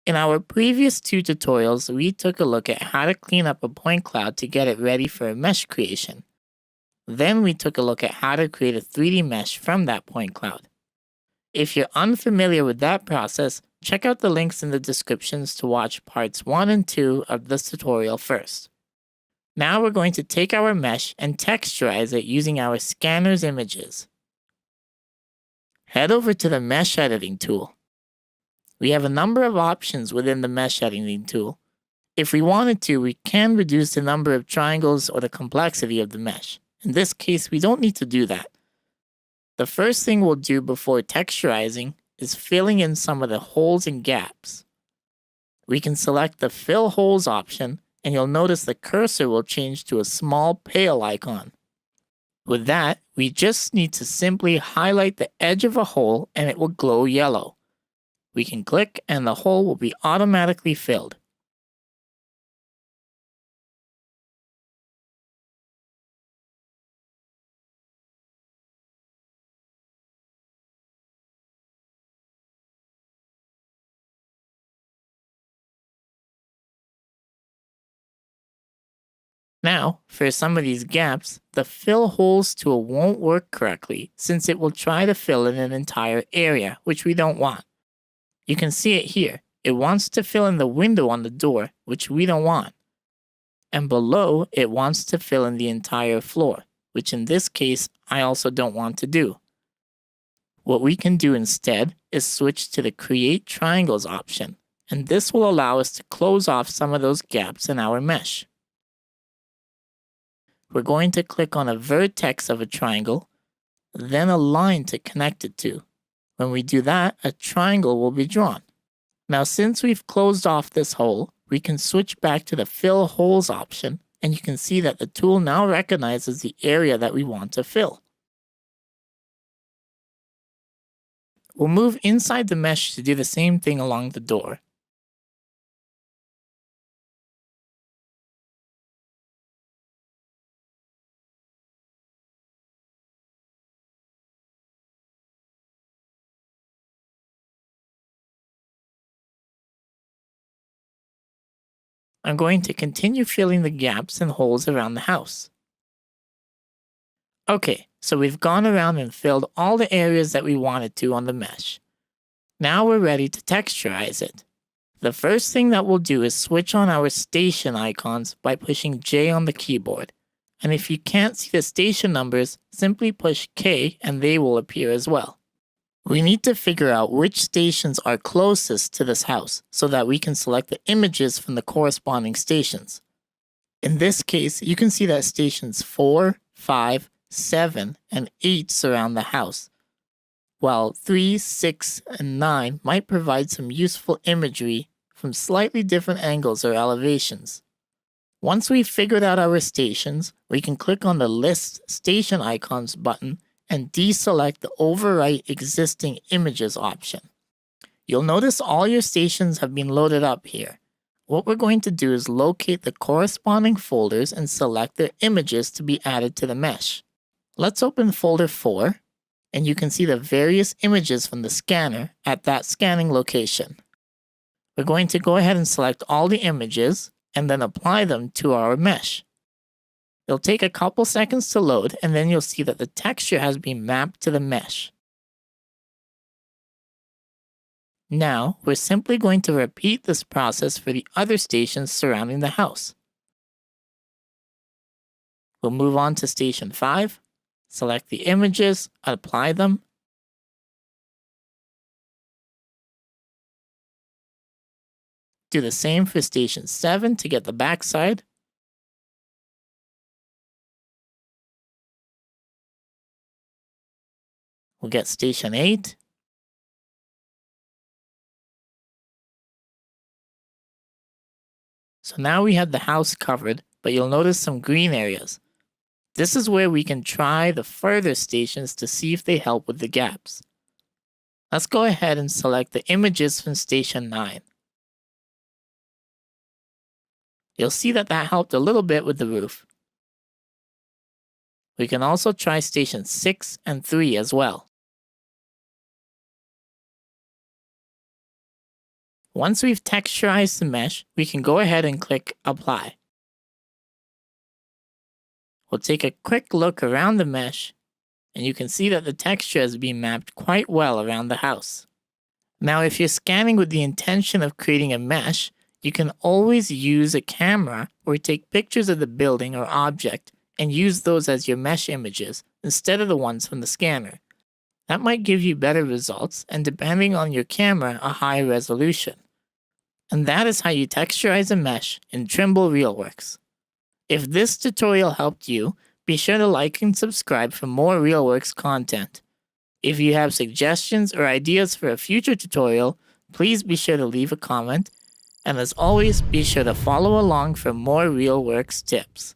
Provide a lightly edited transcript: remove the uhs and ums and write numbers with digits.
In our previous two tutorials, we took a look at how to clean up a point cloud to get it ready for a mesh creation. Then we took a look at how to create a 3D mesh from that point cloud. If you're unfamiliar with that process, check out the links in the descriptions to watch parts 1 and 2 of this tutorial first. Now we're going to take our mesh and texturize it using our scanner's images. Head over to the Mesh Editing tool. We have a number of options within the Mesh Editing tool. If we wanted to, we can reduce the number of triangles or the complexity of the mesh. In this case, we don't need to do that. The first thing we'll do before texturizing is filling in some of the holes and gaps. We can select the Fill Holes option, and you'll notice the cursor will change to a small pale icon. With that, we just need to simply highlight the edge of a hole and it will glow yellow. We can click and the hole will be automatically filled. Now, for some of these gaps, the Fill Holes tool won't work correctly since it will try to fill in an entire area, which we don't want. You can see it here. It wants to fill in the window on the door, which we don't want. And below, it wants to fill in the entire floor, which in this case, I also don't want to do. What we can do instead is switch to the Create Triangles option, and this will allow us to close off some of those gaps in our mesh. We're going to click on a vertex of a triangle, then a line to connect it to. When we do that, a triangle will be drawn. Now, since we've closed off this hole, we can switch back to the Fill Holes option, and you can see that the tool now recognizes the area that we want to fill. We'll move inside the mesh to do the same thing along the door. I'm going to continue filling the gaps and holes around the house. Okay, so we've gone around and filled all the areas that we wanted to on the mesh. Now we're ready to texturize it. The first thing that we'll do is switch on our station icons by pushing J on the keyboard. And if you can't see the station numbers, simply push K and they will appear as well. We need to figure out which stations are closest to this house so that we can select the images from the corresponding stations. In this case, you can see that stations 4, 5, 7, and 8 surround the house, while 3, 6, and 9 might provide some useful imagery from slightly different angles or elevations. Once we've figured out our stations, we can click on the List Station Icons button and deselect the Overwrite Existing Images option. You'll notice all your stations have been loaded up here. What we're going to do is locate the corresponding folders and select their images to be added to the mesh. Let's open folder 4, and you can see the various images from the scanner at that scanning location. We're going to go ahead and select all the images and then apply them to our mesh. It'll take a couple seconds to load, and then you'll see that the texture has been mapped to the mesh. Now, we're simply going to repeat this process for the other stations surrounding the house. We'll move on to station 5, select the images, apply them. Do the same for station 7 to get the backside. We'll get station 8. So now we have the house covered, but you'll notice some green areas. This is where we can try the further stations to see if they help with the gaps. Let's go ahead and select the images from station 9. You'll see that helped a little bit with the roof. We can also try station 6 and 3 as well. Once we've texturized the mesh, we can go ahead and click Apply. We'll take a quick look around the mesh, and you can see that the texture has been mapped quite well around the house. Now, if you're scanning with the intention of creating a mesh, you can always use a camera or take pictures of the building or object and use those as your mesh images instead of the ones from the scanner. That might give you better results and, depending on your camera, a higher resolution. And that is how you texturize a mesh in Trimble RealWorks. If this tutorial helped you, be sure to like and subscribe for more RealWorks content. If you have suggestions or ideas for a future tutorial, please be sure to leave a comment. And as always, be sure to follow along for more RealWorks tips.